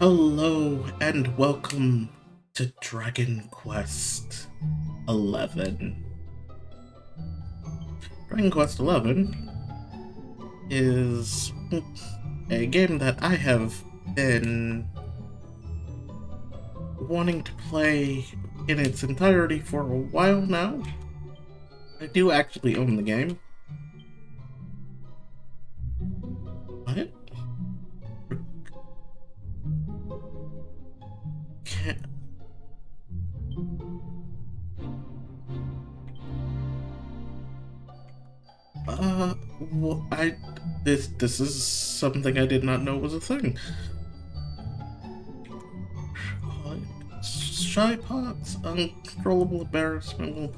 Hello and welcome to Dragon Quest XI. Dragon Quest XI is a game that I have been wanting to play in its entirety for a while now. I do actually own the game. What? Can't... This is something I did not know was a thing. Shy pots, uncontrollable embarrassment.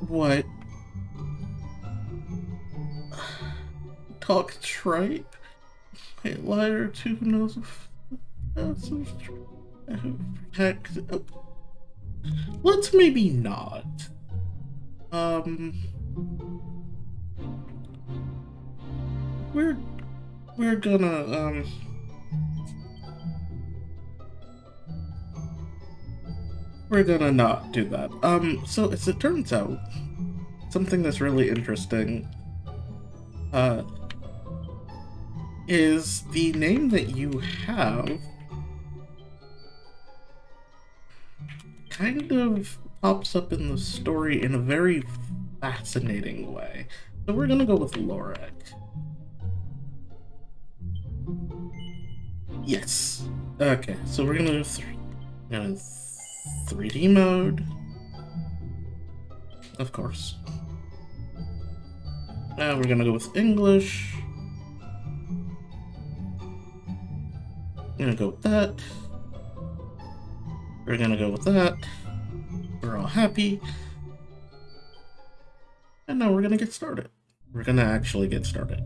What? Talk tripe? A liar too who knows if heck. Let's maybe not. We're gonna we're gonna not do that. So as it turns out, something that's really interesting, is the name that you have kind of pops up in the story in a very fascinating way. So we're gonna go with Lorek. Yes. Okay, so we're gonna do 3D mode. Of course. Now we're gonna go with English. Gonna go with that. We're gonna go with that. We're all happy. And now we're gonna get started. We're gonna actually get started.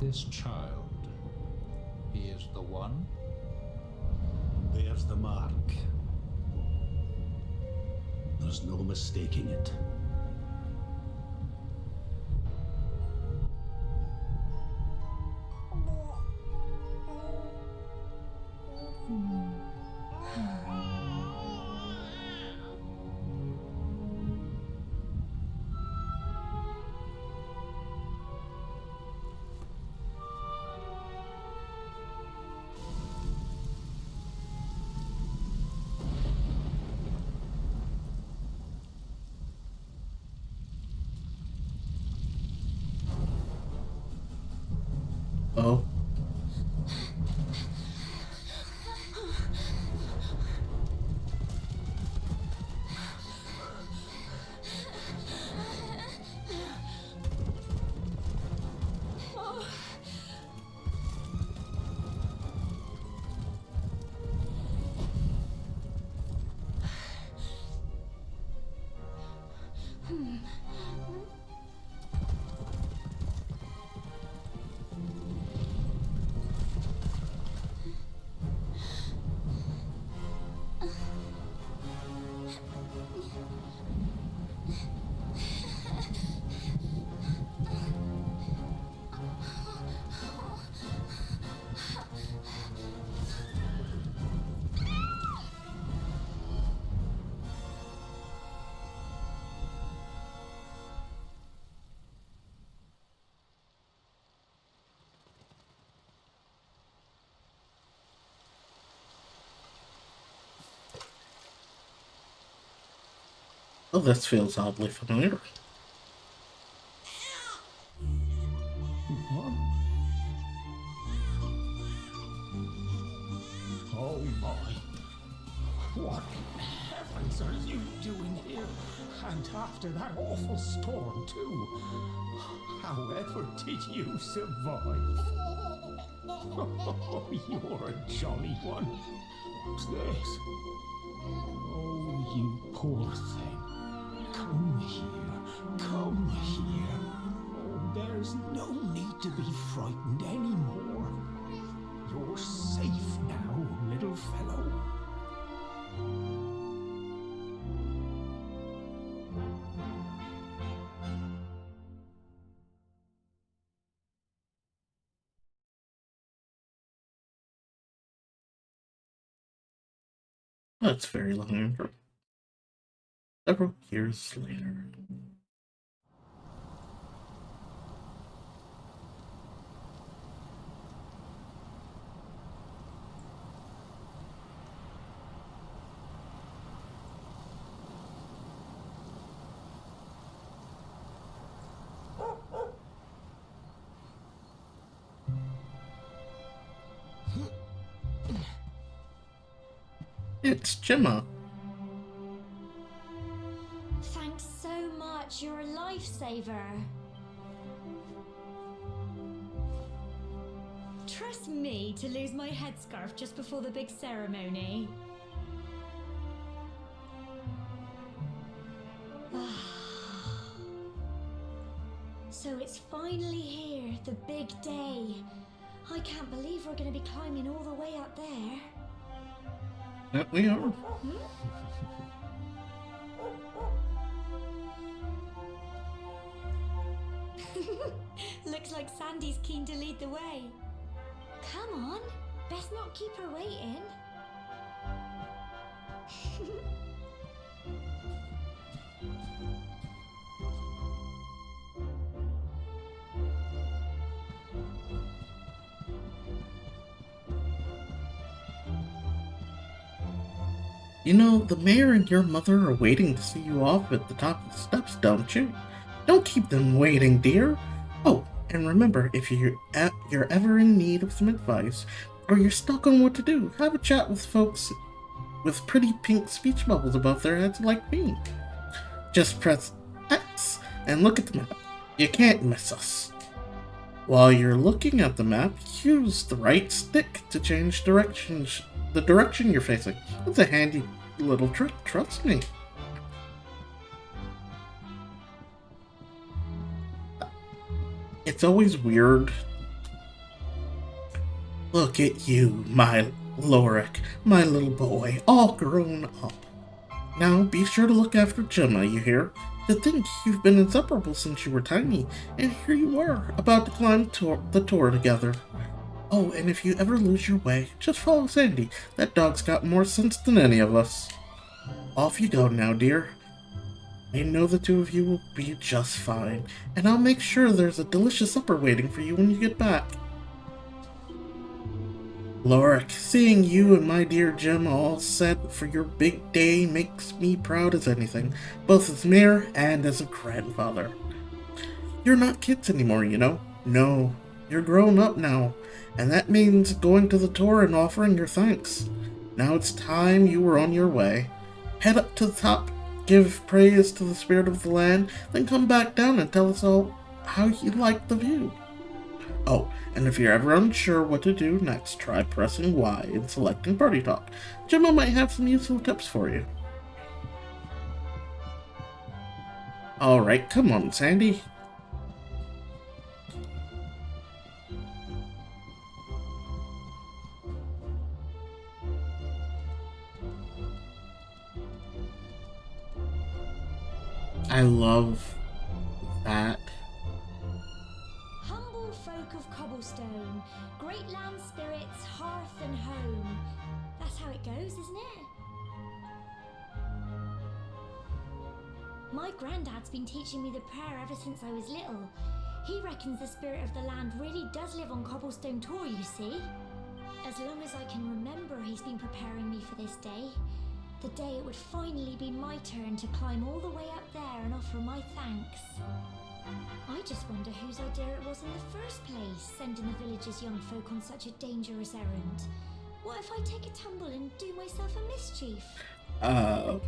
This child, he is the one? There's the mark. There's no mistaking it. Oh, this feels oddly familiar. What? Oh my. What in heavens are you doing here? And after that awful storm, too. However did you survive? Oh, you're a jolly one. What's this? Oh, you poor thing. Come here. Come here. Oh, there's no need to be frightened anymore. You're safe now, little fellow. That's very long intro. Several years later. It's Gemma. Thanks so much, you're a lifesaver. Trust me to lose my headscarf just before the big ceremony. So it's finally here, the big day. I can't believe we're going to be climbing all the way up there. That we are. Looks like Sandy's keen to lead the way. Come on, best not keep her waiting. You know, the mayor and your mother are waiting to see you off at the top of the steps, don't you? Don't keep them waiting, dear. Oh, and remember, if you're ever in need of some advice, or you're stuck on what to do, have a chat with folks with pretty pink speech bubbles above their heads like me. Just press X and look at the map. You can't miss us. While you're looking at the map, use the right stick to change the direction you're facing. It's a handy little trick, trust me. It's always weird. Look at you, my Lorik, my little boy, all grown up. Now be sure to look after Gemma, you hear? To think you've been inseparable since you were tiny, and here you are, about to climb the tour together. Oh, and if you ever lose your way, just follow Sandy. That dog's got more sense than any of us. Off you go now, dear. I know the two of you will be just fine, and I'll make sure there's a delicious supper waiting for you when you get back. Lorik, seeing you and my dear Jim all set for your big day makes me proud as anything, both as mayor and as a grandfather. You're not kids anymore, you know. No, you're grown up now, and that means going to the tour and offering your thanks. Now it's time you were on your way. Head up to the top, give praise to the spirit of the land, then come back down and tell us all how you liked the view. Oh, and if you're ever unsure what to do next, try pressing Y and selecting Party Talk. Gemma might have some useful tips for you. Alright, come on, Sandy. I love that. Humble folk of cobblestone, great land spirits, hearth and home. That's how it goes, isn't it? My granddad's been teaching me the prayer ever since I was little. He reckons the spirit of the land really does live on Cobblestone Tor, you see. As long as I can remember, he's been preparing me for this day. The day it would finally be my turn to climb all the way up there and offer my thanks. I just wonder whose idea it was in the first place, sending the village's young folk on such a dangerous errand. What if I take a tumble and do myself a mischief? Well,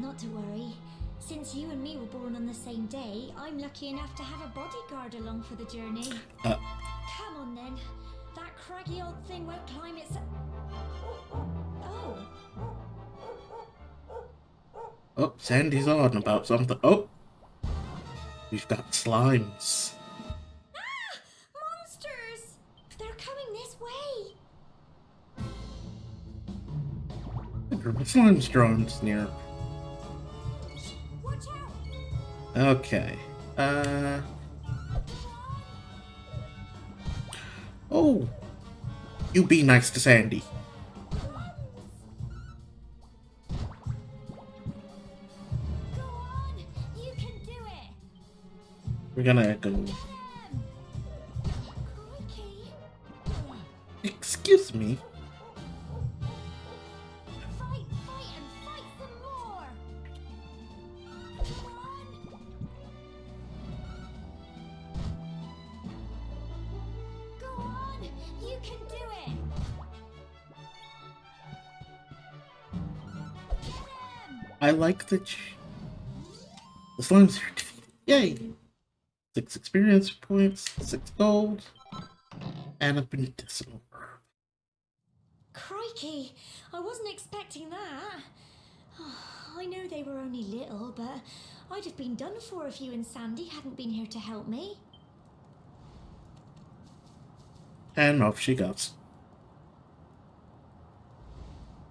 not to worry. Since you and me were born on the same day, I'm lucky enough to have a bodyguard along for the journey. Come on then. That craggy old thing won't climb its... Oh. Oh, Sandy's on about something. Oh! We've got slimes. Ah! Monsters! They're coming this way. There are slimes drones near. Watch out! Okay. Oh! You be nice to Sandy. Go on! You can do it! We're gonna go. Crikey! Excuse me. Fight, and fight some more! Come on! Go on! You can do it! Get him! I like the slimes are defeated. Yay! 6 experience points, 6 gold, and a medicinal herb. Crikey! I wasn't expecting that. I know they were only little, but I'd have been done for if you and Sandy hadn't been here to help me. And off she goes.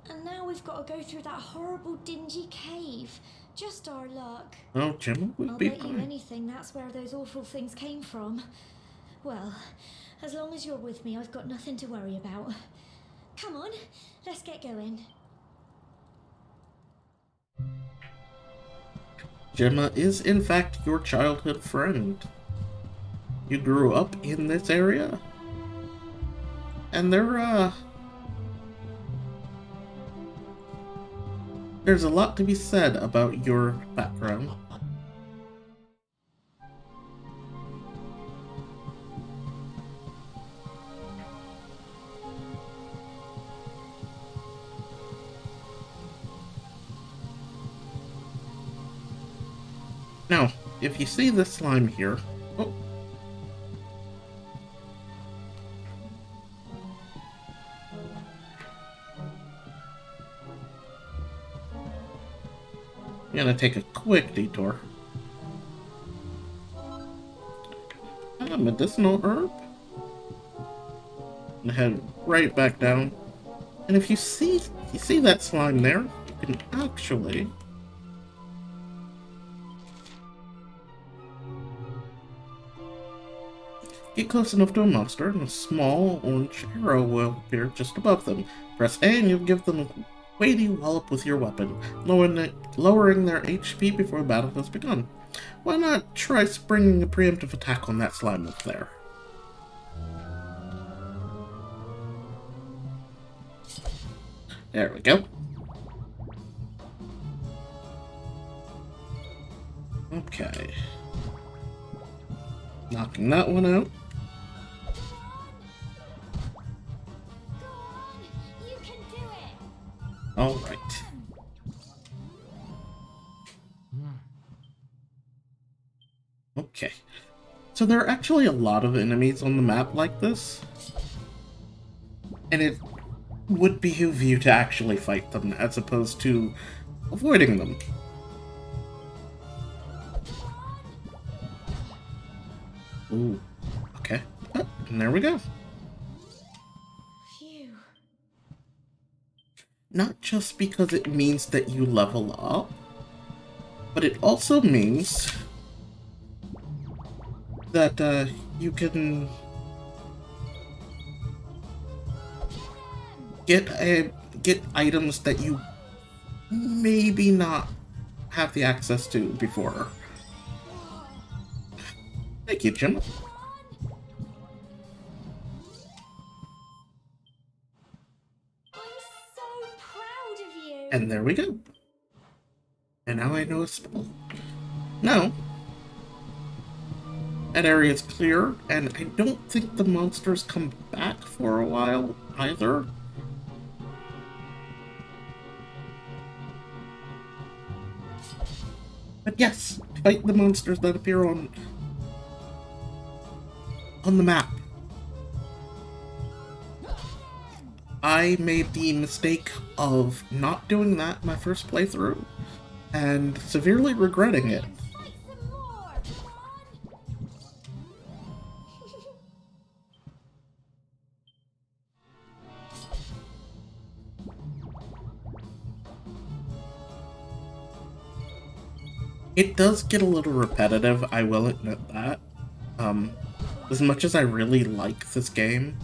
And now we've got to go through that horrible dingy cave. Just our luck. Oh, Gemma will I'll be bet you fine. anything that's where those awful things came from. Well, as long as you're with me, I've got nothing to worry about. Come on, let's get going. Gemma is in fact your childhood friend. You grew up in this area. And there's a lot to be said about your background. Now, if you see this slime here... Oh. I'm gonna take a quick detour. A medicinal herb. And head right back down. And if you see that slime there, you can actually get close enough to a monster, and a small orange arrow will appear just above them. Press A and you'll give them a weighty wallop with your weapon, lowering their HP before the battle has begun. Why not try springing a preemptive attack on that slime up there? There we go. Okay. Knocking that one out. Go on, you can do it. All right. Okay. So there are actually a lot of enemies on the map like this. And it would behoove you to actually fight them as opposed to avoiding them. Ooh. Okay. Oh, and there we go. Phew. Not just because it means that you level up, but it also means that you can get items that you maybe not have the access to before. Thank you, Jim. I'm so proud And there we go. And now I know a spell. Now, that area is clear, and I don't think the monsters come back for a while either. But yes, fight the monsters that appear on the map. I made the mistake of not doing that my first playthrough, and severely regretting it. Fight some more! Come on! It does get a little repetitive, I will admit that. As much as I really like this game,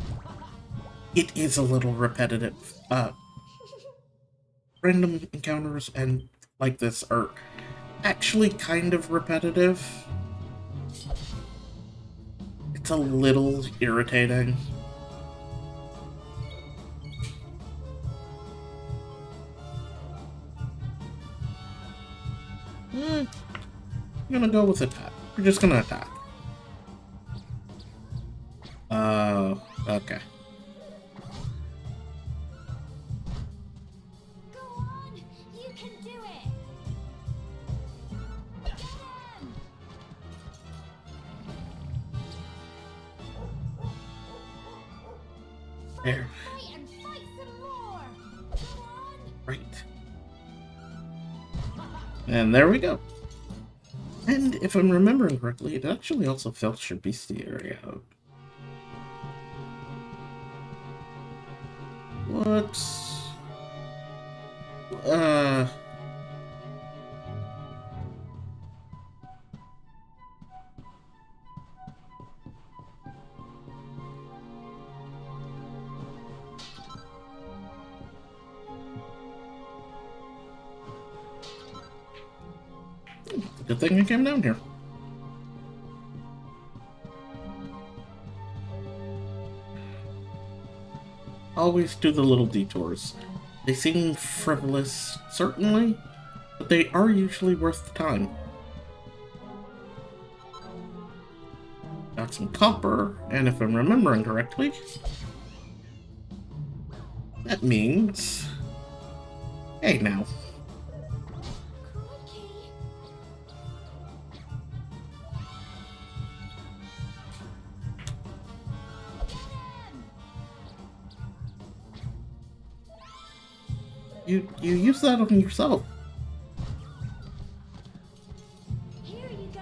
it is a little repetitive. Random encounters and like this are actually kind of repetitive. It's a little irritating. I'm gonna go with attack. We're just gonna attack. Okay. Go on! You can do it! Get him! There. Fight and fight some more! Come on! Right. And there we go. And if I'm remembering correctly, it actually also fills your bestiary out. What? Good thing I came down here. Always do the little detours. They seem frivolous, certainly, but they are usually worth the time. Got some copper, and if I'm remembering correctly, that means... Hey now. Crikey! You use that on yourself. Here you go!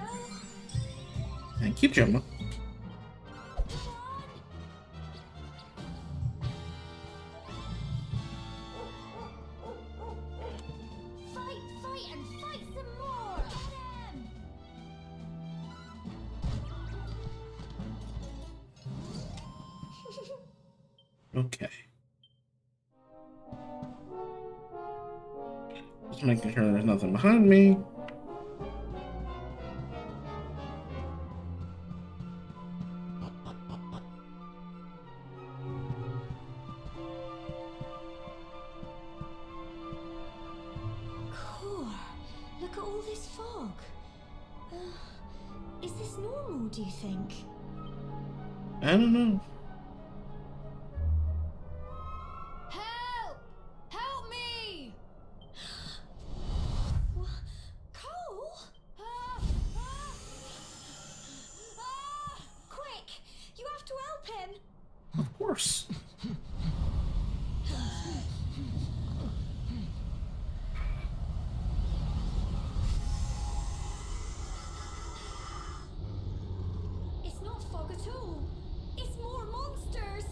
Thank you, Gemma. Come on! Fight and fight some more! Get him! Okay. Just making sure there's nothing behind me. Core, look at all this fog. Is this normal, do you think? I don't know. Help! Help me! Cole? Quick! You have to help him! Of course. It's not fog at all. It's more monsters.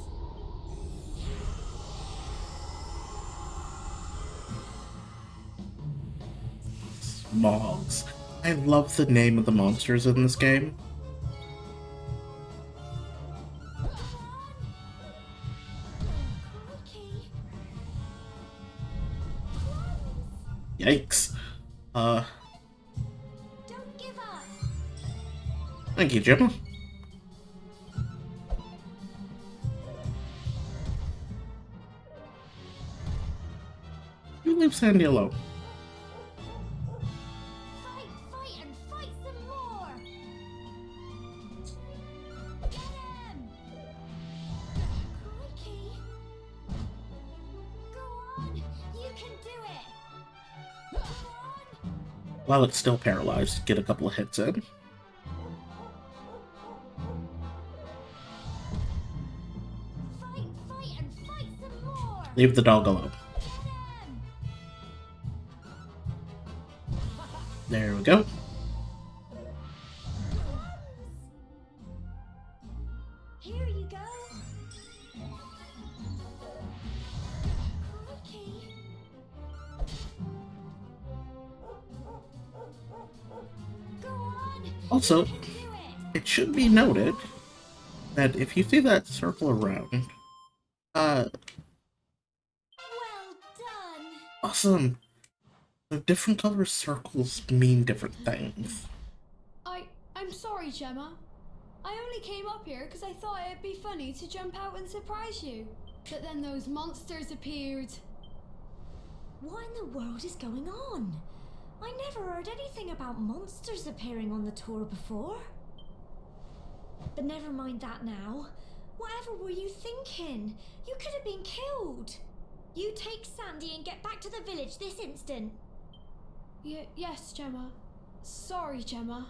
Smogs. I love the name of the monsters in this game. Crikey. Yikes. Don't give up. Thank you, Gemma. You leave Sandy alone. Fight, fight, and fight some more! Get him! Crikey! Go on! You can do it! Go on! While it's still paralyzed, get a couple of hits in. Fight, fight, and fight some more! Leave the dog alone. Get him! There we go. Here you go! Crikey! Go on! Also, You can do it! it should be noted that if you see that circle around, Well done! awesome. The different color circles mean different things. I'm sorry, Gemma. I only came up here because I thought it'd be funny to jump out and surprise you. But then those monsters appeared. What in the world is going on? I never heard anything about monsters appearing on the tour before. But never mind that now. Whatever were you thinking? You could have been killed. You take Sandy and get back to the village this instant. Yes, Gemma. Sorry, Gemma.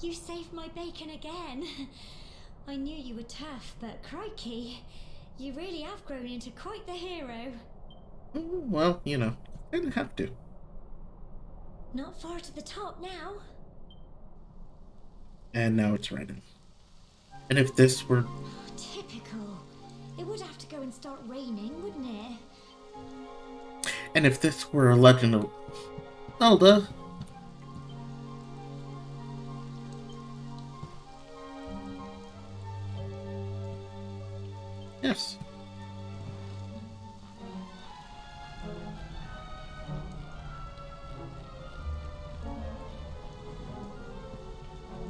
You saved my bacon again. I knew you were tough, but crikey, you really have grown into quite the hero. Well, you know, didn't have to. Not far to the top now. And now it's raining. And if this were... Typical. It would have to go and start raining, wouldn't it? And if this were a Legend of Zelda... Yes.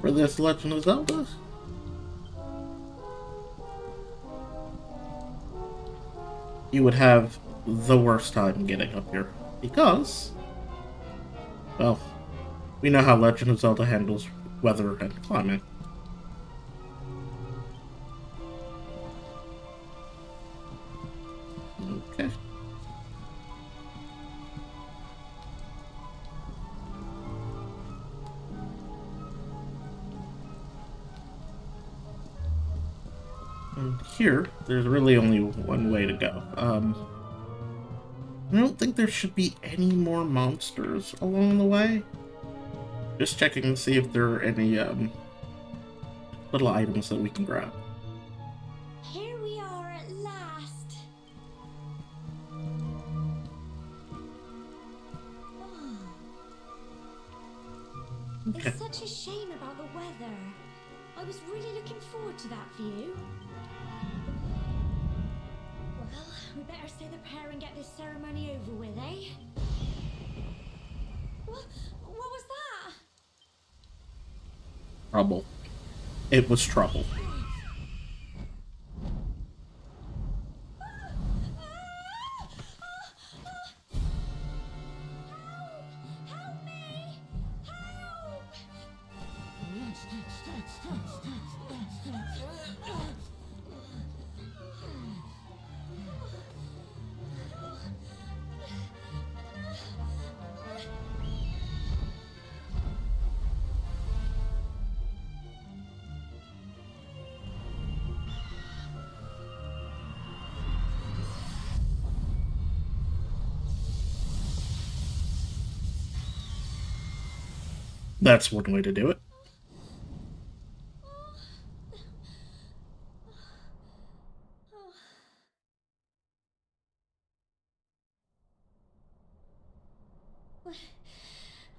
For this Legend of Zelda? You would have the worst time getting up here. Because, well, we know how Legend of Zelda handles weather and climate. Okay. And here, there's really only one way to go. I don't think there should be any more monsters along the way. Just checking to see if there are any little items that we can grab. Here we are at last. Okay. It's such a shame about the weather. I was really looking forward to that view. Well, we better say the prayer and get this ceremony over with, eh? What was that? Trouble. It was trouble. Help me! Help! That's one way to do it.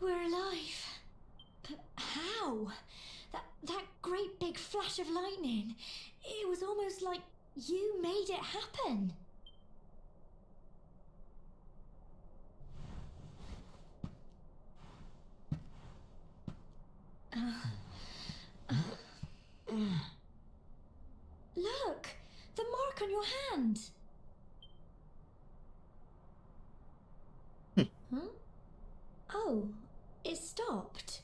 We're alive. But how? That great big flash of lightning. It was almost like you made it happen. Look, Oh, it stopped.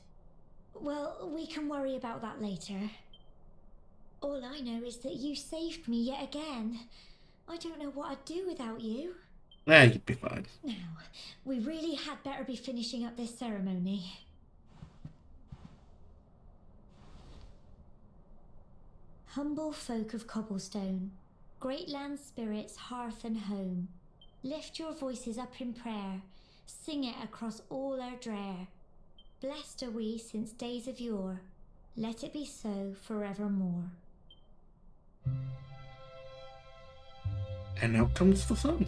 Well, we can worry about that later. All I know is that you saved me yet again. I don't know what I'd do without you. Nah, you'd be fine. Now, we really had better be finishing up this ceremony. Humble folk of Cobblestone, great land spirits, hearth and home, lift your voices up in prayer, sing it across all Erdrea. Blessed are we since days of yore, let it be so forevermore. And now comes the sun.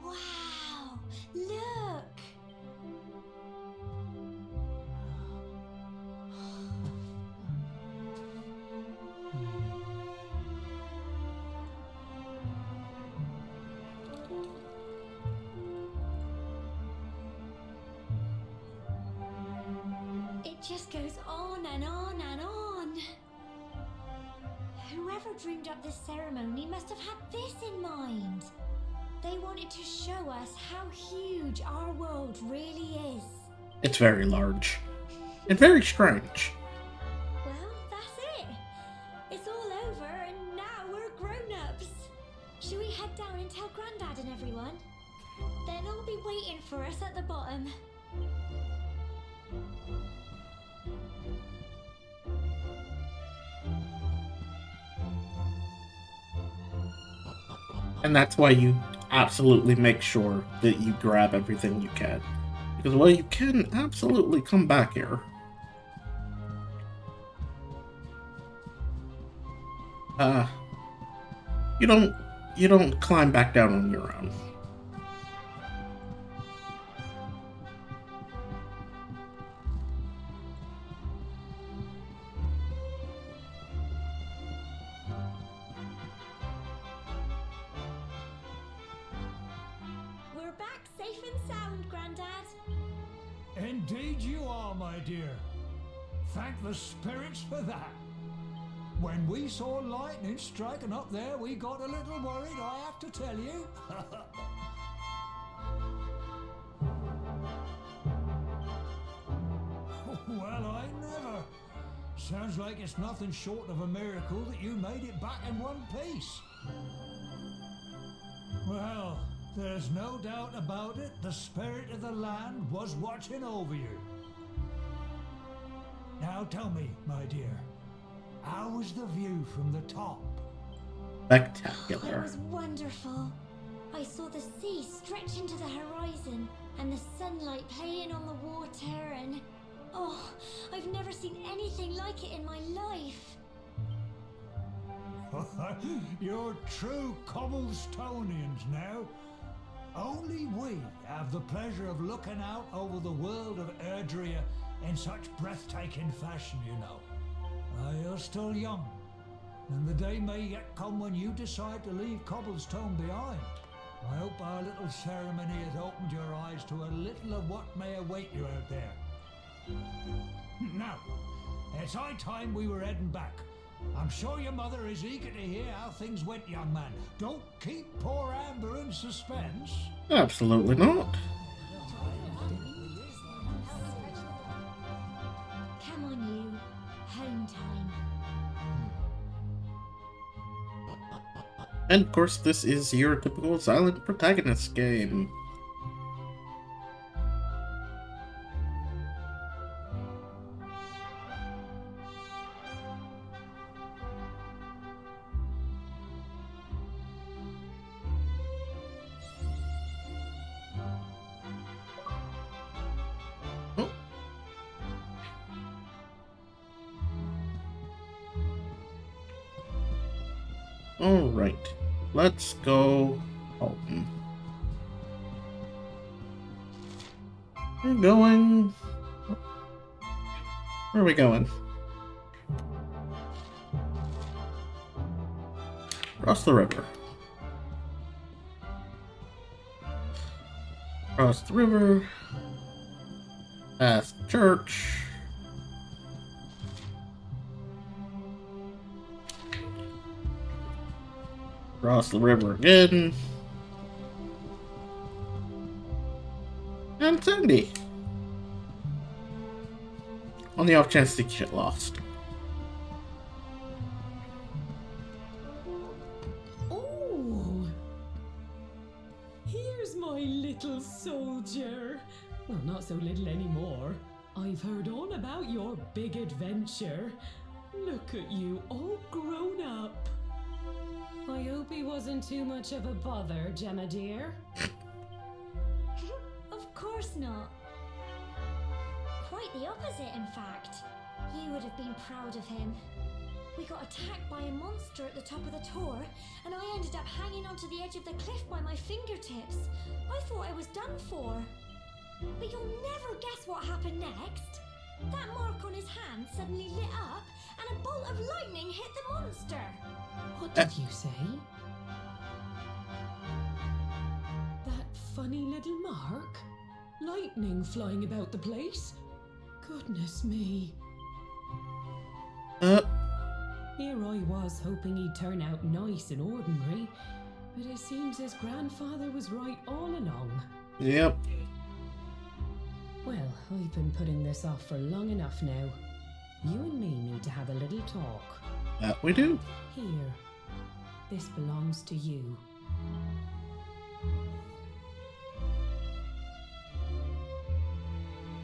Wow! Look! It just goes on and on and on. Whoever dreamed up this ceremony must have had this in mind. They wanted to show us how huge our world really is. It's very large. And very strange. Well, that's it. It's all over and now we're grown-ups. Should we head down and tell Grandad and everyone? They'll all be waiting for us at the bottom. And that's why you absolutely make sure that you grab everything you can. Because, well, you can absolutely come back here. You don't climb back down on your own. We're back safe and sound, Grandad. Indeed you are, my dear. Thank the spirits for that. When we saw lightning striking up there, we got a little worried, I have to tell you. Well, I never. Sounds like it's nothing short of a miracle that you made it back in one piece. Well, there's no doubt about it, the spirit of the land was watching over you. Now tell me, my dear, how was the view from the top? It Spectacular. was wonderful. I saw the sea stretch into the horizon and the sunlight playing on the water and... Oh, I've never seen anything like it in my life. You're true Cobblestonians now. Only we have the pleasure of looking out over the world of Erdrea in such breathtaking fashion, you know. You're still young, and the day may yet come when you decide to leave Cobblestone behind. I hope our little ceremony has opened your eyes to a little of what may await you out there. Now, it's high time we were heading back. I'm sure your mother is eager to hear how things went, young man. Don't keep poor Amber in suspense. Absolutely not. Come on, you. Home time. And of course, this is your typical silent protagonist game. Oh. All right, let's go home. We're going. Where are we going? Across the river. Across the river. Past the church. Cross the river again. And Sandy. On the off chance to get lost. Oh! Here's my little soldier. Well, not so little anymore. I've heard all about your big adventure. Look at you, all grown up. I hope he wasn't too much of a bother, Gemma dear. Of course not. Quite the opposite, in fact. You would have been proud of him. We got attacked by a monster at the top of the tower, and I ended up hanging onto the edge of the cliff by my fingertips. I thought I was done for. But you'll never guess what happened next. That mark on his hand suddenly lit up, and a bolt of lightning hit the monster. What did you say? That funny little mark? Lightning flying about the place? Goodness me. Here I was hoping he'd turn out nice and ordinary, but it seems his grandfather was right all along. Yep. Well, I've been putting this off for long enough now. You and me need to have a little talk. That we do. Here. This belongs to you.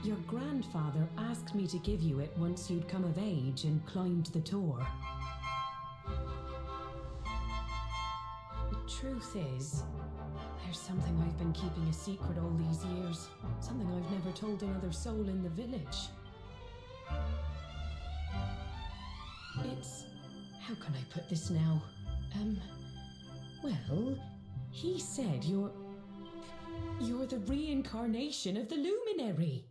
Your grandfather asked me to give you it once you'd come of age and climbed the tower. The truth is, there's something I've been keeping a secret all these years. Something I've never told another soul in the village. It's... how can I put this now? Well, he said you're the reincarnation of the Luminary.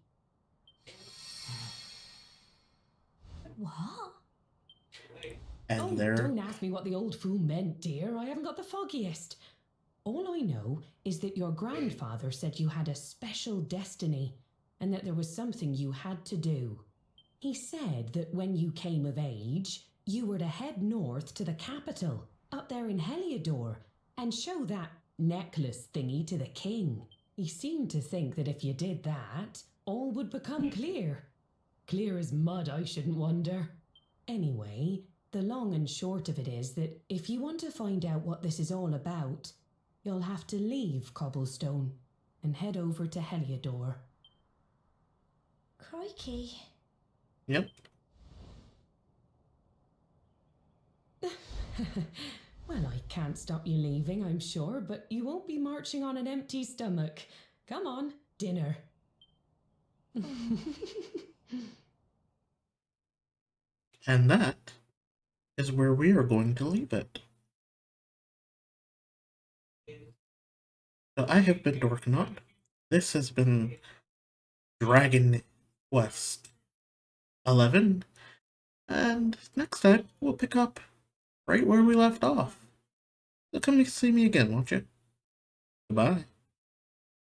What? And there. Don't ask me what the old fool meant, dear. I haven't got the foggiest. All I know is that your grandfather said you had a special destiny and that there was something you had to do. He said that when you came of age, you were to head north to the capital, up there in Heliodor, and show that necklace thingy to the king. He seemed to think that if you did that, all would become clear. Clear as mud, I shouldn't wonder. Anyway, the long and short of it is that if you want to find out what this is all about, you'll have to leave Cobblestone and head over to Heliodor. Crikey. Yep. Well, I can't stop you leaving, I'm sure, but you won't be marching on an empty stomach. Come on, dinner. And that is where we are going to leave it. So I have been Dorknot. This has been Dragon Quest 11. And next time, we'll pick up right where we left off. So come see me again, won't you? Goodbye.